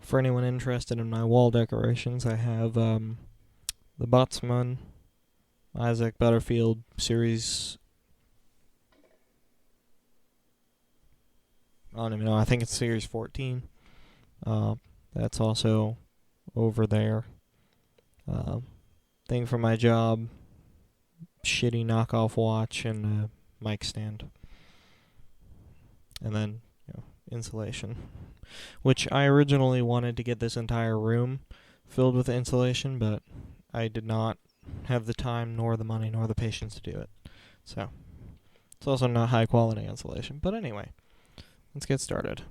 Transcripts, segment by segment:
For anyone interested in my wall decorations, I have the Botsman Isaac Butterfield series. I don't even know. I think it's series 14. That's also over there. Thing for my job. Shitty knockoff watch and a mic stand. And then, insulation. Which I originally wanted to get this entire room filled with insulation, but I did not have the time, nor the money, nor the patience to do it. So, it's also not high quality insulation. But anyway, let's get started.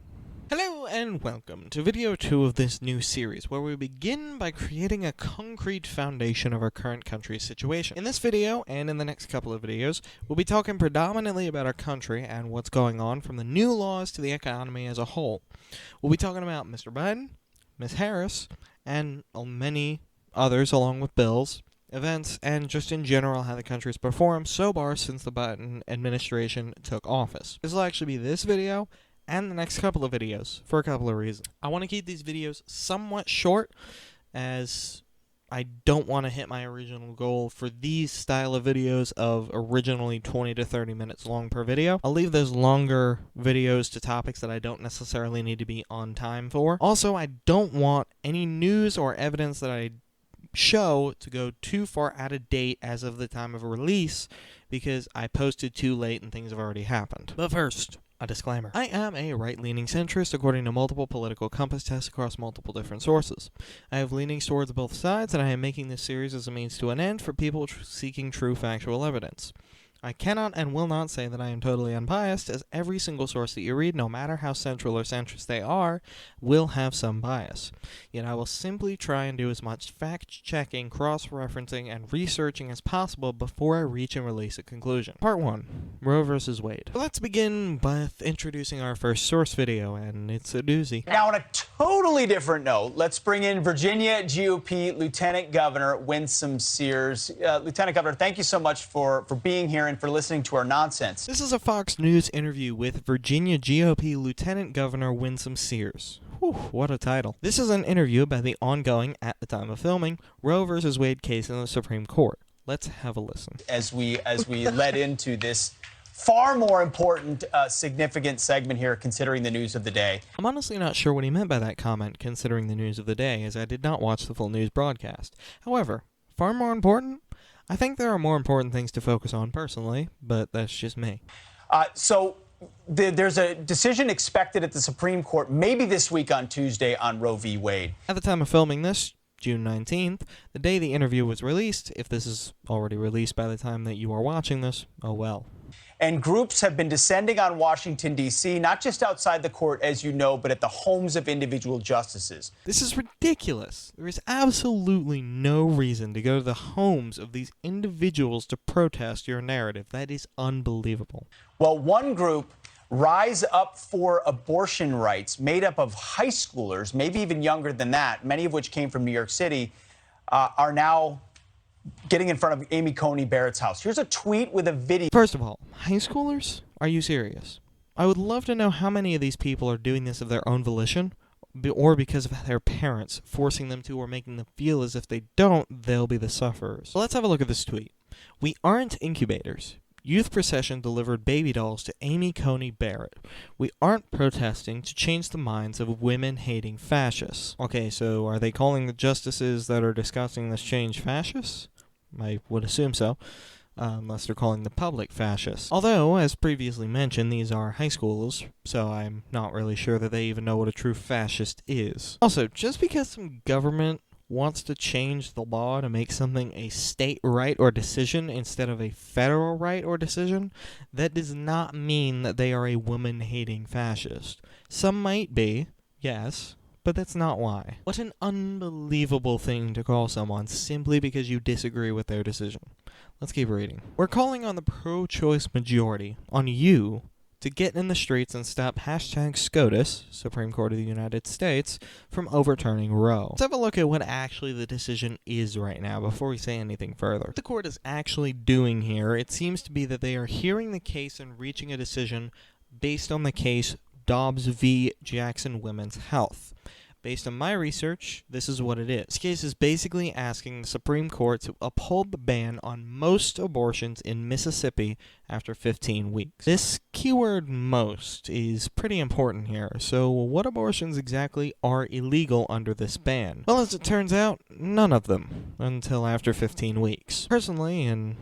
Hello and welcome to video 2 of this new series, where we begin by creating a concrete foundation of our current country's situation. In this video, and in the next couple of videos, we'll be talking predominantly about our country and what's going on, from the new laws to the economy as a whole. We'll be talking about Mr. Biden, Ms. Harris, and many others along with bills, events, and just in general how the country's performed so far since the Biden administration took office. This will actually be this video and the next couple of videos, for a couple of reasons. I want to keep these videos somewhat short, as I don't want to hit my original goal for these style of videos of originally 20 to 30 minutes long per video. I'll leave those longer videos to topics that I don't necessarily need to be on time for. Also, I don't want any news or evidence that I show to go too far out of date as of the time of release, because I posted too late and things have already happened. But first, a disclaimer. I am a right-leaning centrist according to multiple political compass tests across multiple different sources. I have leanings towards both sides, and I am making this series as a means to an end for people seeking true factual evidence. I cannot and will not say that I am totally unbiased, as every single source that you read, no matter how central or centrist they are, will have some bias. Yet I will simply try and do as much fact-checking, cross-referencing, and researching as possible before I reach and release a conclusion. Part 1. Roe v. Wade. Let's begin with introducing our first source video, and it's a doozy. Now, on a totally different note, let's bring in Virginia GOP Lieutenant Governor Winsome Sears. Lieutenant Governor, thank you so much for being here and for listening to our nonsense. This is a Fox News interview with Virginia GOP Lieutenant Governor Winsome Sears. Whew, what a title. This is an interview about the ongoing, at the time of filming, Roe v. Wade case in the Supreme Court. Let's have a listen. As we led into this far more important, significant segment here, considering the news of the day. I'm honestly not sure what he meant by that comment, considering the news of the day, as I did not watch the full news broadcast. However, far more important? I think there are more important things to focus on personally, but that's just me. There's a decision expected at the Supreme Court, maybe this week on Tuesday, on Roe v. Wade. At the time of filming this, June 19th, the day the interview was released, if this is already released by the time that you are watching this, oh well. And groups have been descending on Washington, D.C., not just outside the court, as you know, but at the homes of individual justices. This is ridiculous. There is absolutely no reason to go to the homes of these individuals to protest your narrative. That is unbelievable. Well, one group, Rise Up for Abortion Rights, made up of high schoolers, maybe even younger than that, many of which came from New York City, are now getting in front of Amy Coney Barrett's house. Here's a tweet with a video. First of all, high schoolers? Are you serious? I would love to know how many of these people are doing this of their own volition, or because of their parents forcing them to, or making them feel as if they don't, they'll be the sufferers. So let's have a look at this tweet. We aren't incubators. Youth procession delivered baby dolls to Amy Coney Barrett. We aren't protesting to change the minds of women-hating fascists. Okay, so are they calling the justices that are discussing this change fascists? I would assume so, unless they're calling the public fascists. Although, as previously mentioned, these are high schoolers, so I'm not really sure that they even know what a true fascist is. Also, just because some government wants to change the law to make something a state right or decision instead of a federal right or decision, that does not mean that they are a woman-hating fascist. Some might be, yes, but that's not why. What an unbelievable thing to call someone simply because you disagree with their decision. Let's keep reading. We're calling on the pro-choice majority, on you, to get in the streets and stop #SCOTUS, Supreme Court of the United States, from overturning Roe. Let's have a look at what actually the decision is right now before we say anything further. What the court is actually doing here, it seems to be that they are hearing the case and reaching a decision based on the case Dobbs v. Jackson Women's Health. Based on my research, this is what it is. This case is basically asking the Supreme Court to uphold the ban on most abortions in Mississippi after 15 weeks. This keyword most is pretty important here. So what abortions exactly are illegal under this ban? Well, as it turns out, none of them until after 15 weeks. Personally, and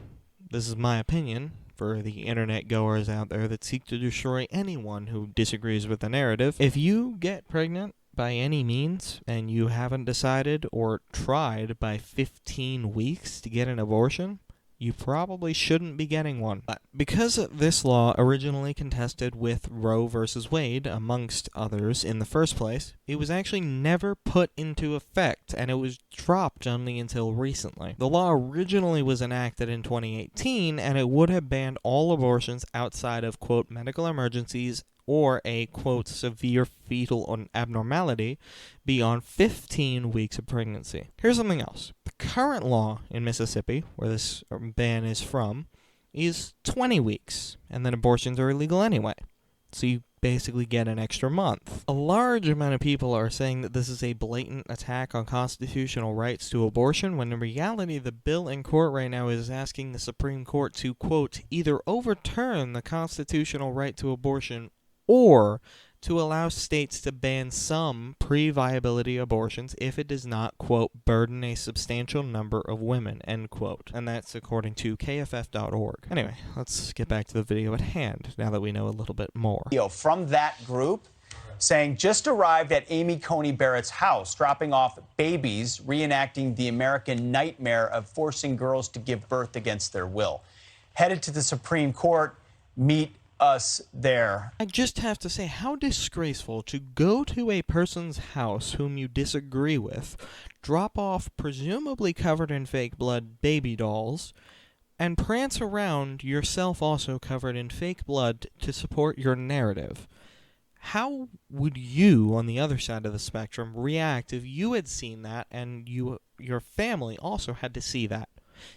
this is my opinion, for the internet goers out there that seek to destroy anyone who disagrees with the narrative, if you get pregnant by any means and you haven't decided or tried by 15 weeks to get an abortion, you probably shouldn't be getting one. But because this law originally contested with Roe v Wade, amongst others, in the first place, it was actually never put into effect, and it was dropped only until recently. The law originally was enacted in 2018, and it would have banned all abortions outside of, quote, medical emergencies or a, quote, severe fetal abnormality beyond 15 weeks of pregnancy. Here's something else. The current law in Mississippi, where this ban is from, is 20 weeks, and then abortions are illegal anyway. So you basically get an extra month. A large amount of people are saying that this is a blatant attack on constitutional rights to abortion, when in reality the bill in court right now is asking the Supreme Court to, quote, either overturn the constitutional right to abortion or to allow states to ban some pre-viability abortions if it does not, quote, burden a substantial number of women, end quote. And that's according to KFF.org. Anyway, let's get back to the video at hand, now that we know a little bit more. From that group saying just arrived at Amy Coney Barrett's house, dropping off babies, reenacting the American nightmare of forcing girls to give birth against their will. Headed to the Supreme Court, meet us there. I just have to say, how disgraceful to go to a person's house whom you disagree with, drop off presumably covered in fake blood baby dolls, and prance around yourself also covered in fake blood to support your narrative. How would you, on the other side of the spectrum, react if you had seen that and your family also had to see that,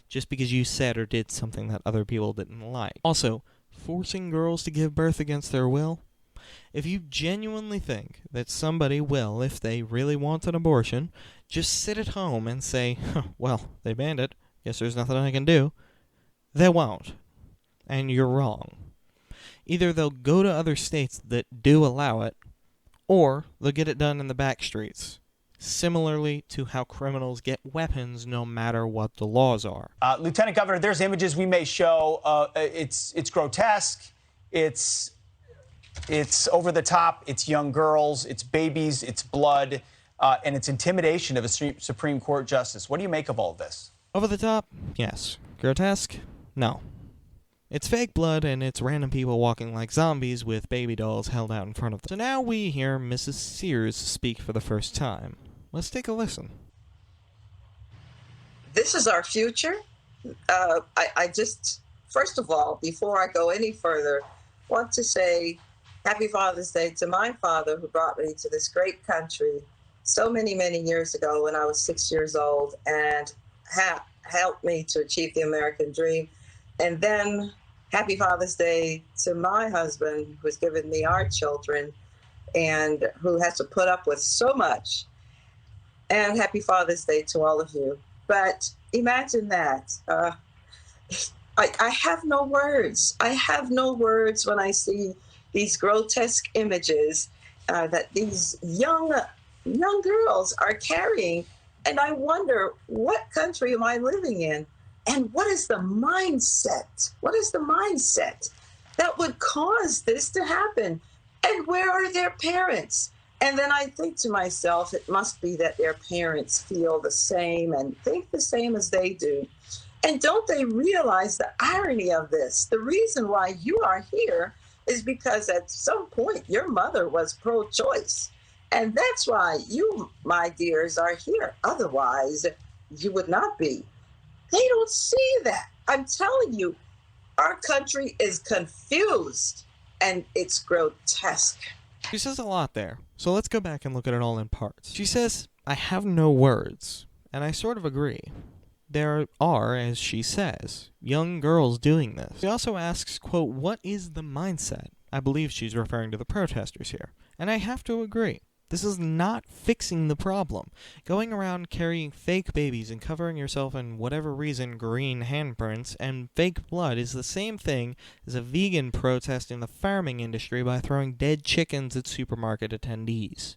just because you said or did something that other people didn't like? Also, forcing girls to give birth against their will? If you genuinely think that somebody will, if they really want an abortion, just sit at home and say, well, they banned it, guess there's nothing I can do, they won't. And you're wrong. Either they'll go to other states that do allow it, or they'll get it done in the back streets. Similarly to how criminals get weapons no matter what the laws are. Lieutenant Governor, there's images we may show. It's grotesque. It's over the top. It's young girls. It's babies. It's blood. And it's intimidation of a Supreme Court justice. What do you make of all of this? Over the top? Yes. Grotesque? No. It's fake blood, and it's random people walking like zombies with baby dolls held out in front of them. So now we hear Mrs. Sears speak for the first time. Let's take a listen. This is our future. I just, first of all, before I go any further, want to say Happy Father's Day to my father, who brought me to this great country so many, many years ago when I was 6 years old, and helped me to achieve the American dream. And then Happy Father's Day to my husband, who's given me our children and who has to put up with so much. And Happy Father's Day to all of you. But imagine that. I have no words. I have no words when I see these grotesque images that these young girls are carrying. And I wonder, what country am I living in? And what is the mindset? What is the mindset that would cause this to happen? And where are their parents? And then I think to myself, it must be that their parents feel the same and think the same as they do. And don't they realize the irony of this? The reason why you are here is because at some point your mother was pro-choice. And that's why you, my dears, are here. Otherwise, you would not be. They don't see that. I'm telling you, our country is confused and it's grotesque. She says a lot there, so let's go back and look at it all in parts. She says, I have no words, and I sort of agree. There are, as she says, young girls doing this. She also asks, quote, what is the mindset? I believe she's referring to the protesters here, and I have to agree. This is not fixing the problem. Going around carrying fake babies and covering yourself in whatever reason green handprints and fake blood is the same thing as a vegan protesting the farming industry by throwing dead chickens at supermarket attendees.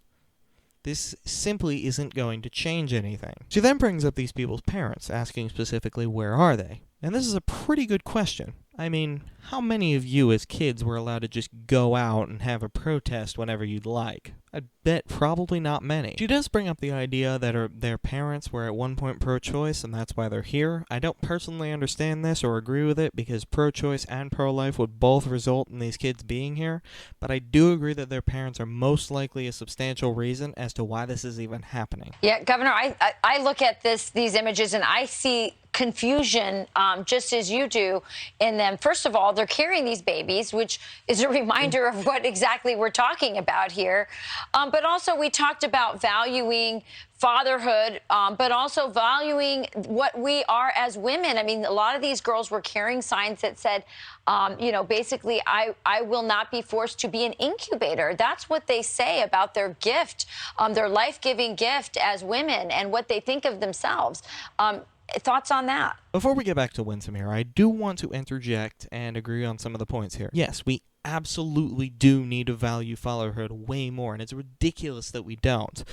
This simply isn't going to change anything. She then brings up these people's parents, asking specifically, where are they? And this is a pretty good question. I mean, how many of you as kids were allowed to just go out and have a protest whenever you'd like? I'd bet probably not many. She does bring up the idea that their parents were at one point pro-choice and that's why they're here. I don't personally understand this or agree with it because pro-choice and pro-life would both result in these kids being here, but I do agree that their parents are most likely a substantial reason as to why this is even happening. Yeah, Governor, I look at these images and I see confusion, just as you do in them. First of all, they're carrying these babies, which is a reminder of what exactly we're talking about here. But also we talked about valuing fatherhood, but also valuing what we are as women. I mean, a lot of these girls were carrying signs that said, basically, I will not be forced to be an incubator. That's what they say about their gift, their life-giving gift as women and what they think of themselves. Thoughts on that? Before we get back to Winsome here, I do want to interject and agree on some of the points here. Yes, we absolutely do need to value fatherhood way more, and it's ridiculous that we don't.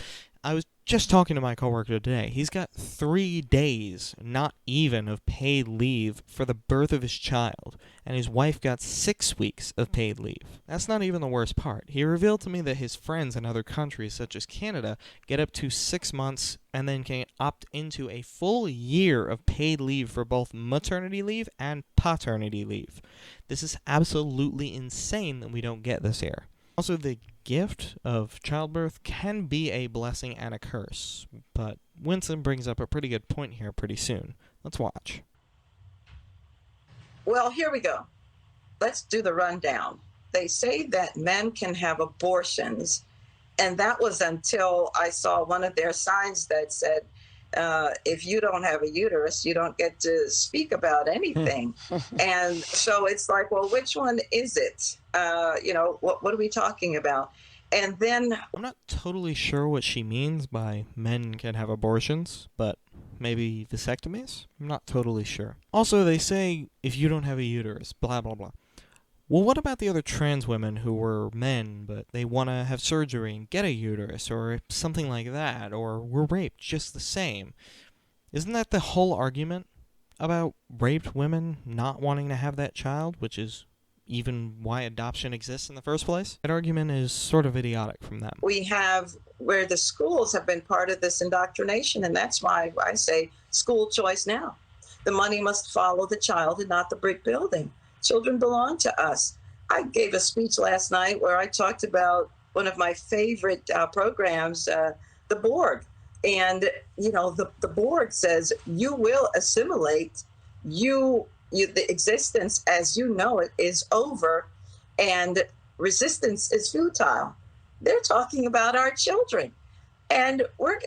I was just talking to my coworker today. He's got 3 days, not even, of paid leave for the birth of his child, and his wife got 6 weeks of paid leave. That's not even the worst part. He revealed to me that his friends in other countries, such as Canada, get up to 6 months and then can opt into a full year of paid leave for both maternity leave and paternity leave. This is absolutely insane that we don't get this here. Also, the gift of childbirth can be a blessing and a curse, but Winston brings up a pretty good point here pretty soon. Let's watch. Well, here we go. Let's do the rundown. They say that men can have abortions, and that was until I saw one of their signs that said, if you don't have a uterus, you don't get to speak about anything. And so it's like, well, which one is it? What are we talking about? And then I'm not totally sure what she means by men can have abortions, but maybe vasectomies? I'm not totally sure. Also, they say if you don't have a uterus, blah, blah, blah. Well, what about the other trans women who were men, but they want to have surgery and get a uterus, or something like that, or were raped just the same? Isn't that the whole argument about raped women not wanting to have that child, which is even why adoption exists in the first place? That argument is sort of idiotic from them. We have where the schools have been part of this indoctrination, and that's why I say school choice now. The money must follow the child and not the brick building. Children belong to us. I gave a speech last night where I talked about one of my favorite programs, the Borg. And, the Borg says you will assimilate, the existence as you know it is over, and resistance is futile. They're talking about our children, and we're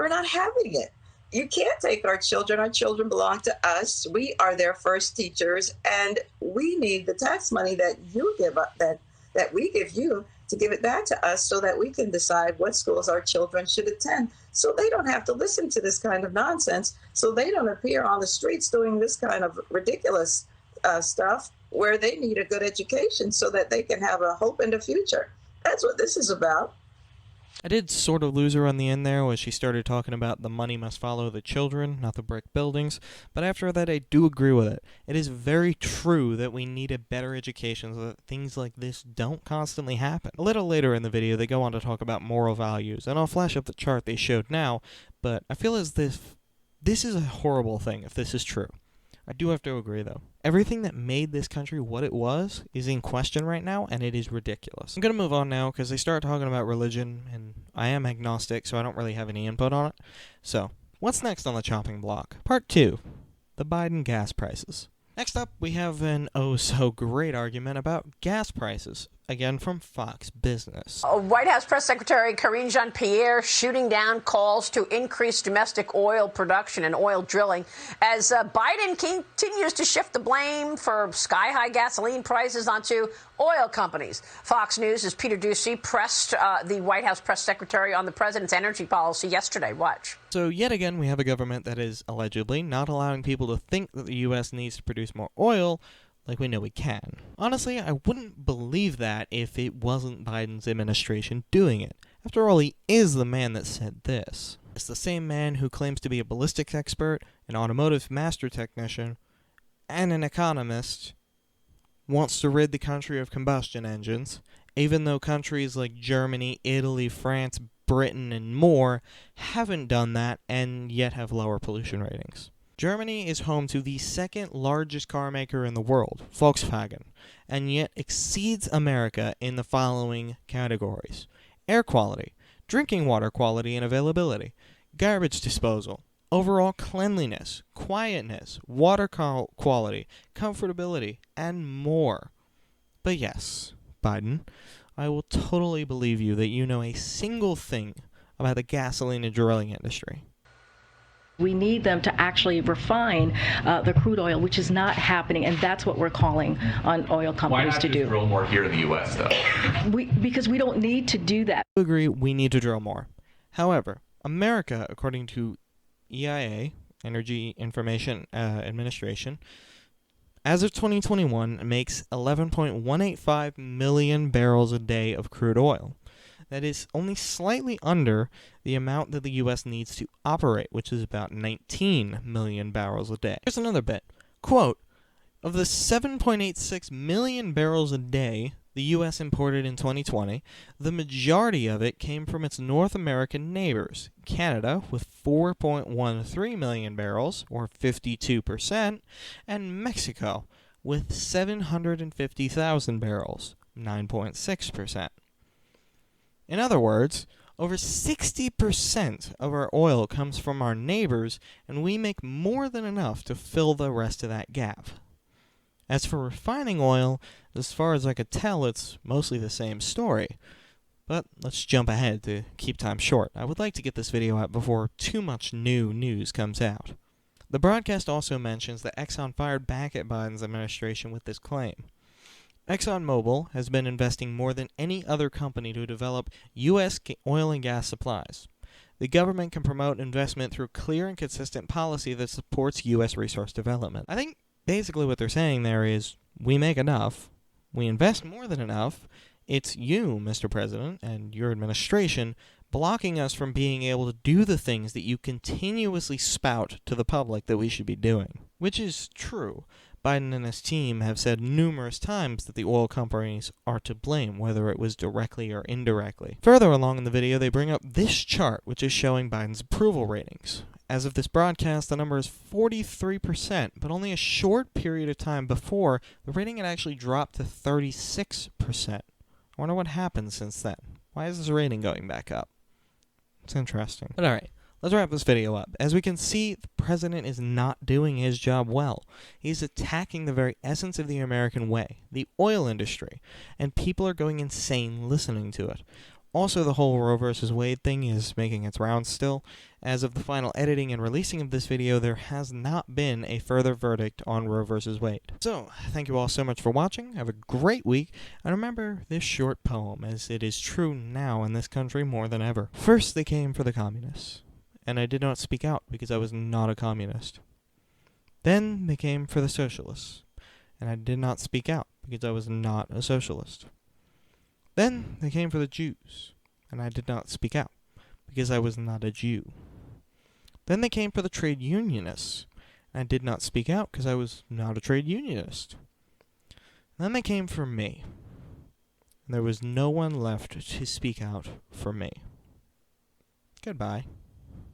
not having it. You can't take our children. Our children belong to us. We are their first teachers, and we need the tax money that you give up, that we give you, to give it back to us so that we can decide what schools our children should attend, so they don't have to listen to this kind of nonsense, so they don't appear on the streets doing this kind of ridiculous stuff where they need a good education so that they can have a hope and a future. That's what this is about. I did sort of lose her on the end there when she started talking about the money must follow the children, not the brick buildings, but after that I do agree with it. It is very true that we need a better education so that things like this don't constantly happen. A little later in the video they go on to talk about moral values, and I'll flash up the chart they showed now, but I feel as if this is a horrible thing if this is true. I do have to agree, though. Everything that made this country what it was is in question right now, and it is ridiculous. I'm going to move on now because they start talking about religion, and I am agnostic, so I don't really have any input on it. So, what's next on the chopping block? Part 2, the Biden gas prices. Next up, we have an oh-so-great argument about gas prices. again from Fox Business. White House Press Secretary Karine Jean-Pierre shooting down calls to increase domestic oil production and oil drilling as Biden continues to shift the blame for sky-high gasoline prices onto oil companies. Fox News' Peter Doocy pressed the White House Press Secretary on the president's energy policy yesterday. Watch. So yet again, we have a government that is allegedly not allowing people to think that the U.S. needs to produce more oil like we know we can. Honestly, I wouldn't believe that if it wasn't Biden's administration doing it. After all, he is the man that said this. It's the same man who claims to be a ballistics expert, an automotive master technician, and an economist, wants to rid the country of combustion engines, even though countries like Germany, Italy, France, Britain, and more haven't done that and yet have lower pollution ratings. Germany is home to the second largest car maker in the world, Volkswagen, and yet exceeds America in the following categories: air quality, drinking water quality and availability, garbage disposal, overall cleanliness, quietness, water quality, comfortability, and more. But yes, Biden, I will totally believe you that you know a single thing about the gasoline and drilling industry. We need them to actually refine the crude oil, which is not happening, and that's what we're calling on oil companies to do. Why not just drill more here in the U.S., though? Because we don't need to do that. I agree, we need to drill more. However, America, according to EIA, Energy Information Administration, as of 2021, makes 11.185 million barrels a day of crude oil. That is only slightly under the amount that the U.S. needs to operate, which is about 19 million barrels a day. Here's another bit. Quote, of the 7.86 million barrels a day the U.S. imported in 2020, the majority of it came from its North American neighbors, Canada with 4.13 million barrels, or 52%, and Mexico with 750,000 barrels, 9.6%. In other words, over 60% of our oil comes from our neighbors, and we make more than enough to fill the rest of that gap. As for refining oil, as far as I could tell, it's mostly the same story. But let's jump ahead to keep time short. I would like to get this video out before too much new news comes out. The broadcast also mentions that Exxon fired back at Biden's administration with this claim. ExxonMobil has been investing more than any other company to develop U.S. oil and gas supplies. The government can promote investment through clear and consistent policy that supports U.S. resource development. I think basically what they're saying there is, we make enough, we invest more than enough, it's you, Mr. President, and your administration blocking us from being able to do the things that you continuously spout to the public that we should be doing. Which is true. Biden and his team have said numerous times that the oil companies are to blame, whether it was directly or indirectly. Further along in the video, they bring up this chart, which is showing Biden's approval ratings. As of this broadcast, the number is 43%, but only a short period of time before, the rating had actually dropped to 36%. I wonder what happened since then. Why is this rating going back up? It's interesting. But alright. Let's wrap this video up. As we can see, the president is not doing his job well. He's attacking the very essence of the American way, the oil industry, and people are going insane listening to it. Also, the whole Roe v Wade thing is making its rounds still. As of the final editing and releasing of this video, there has not been a further verdict on Roe v Wade. So, thank you all so much for watching. Have a great week, and remember this short poem, as it is true now in this country more than ever. First they came for the communists, and I did not speak out because I was not a communist. Then they came for the socialists, and I did not speak out because I was not a socialist. Then they came for the Jews, and I did not speak out because I was not a Jew. Then they came for the trade unionists, and I did not speak out because I was not a trade unionist. Then they came for me, and there was no one left to speak out for me. Goodbye.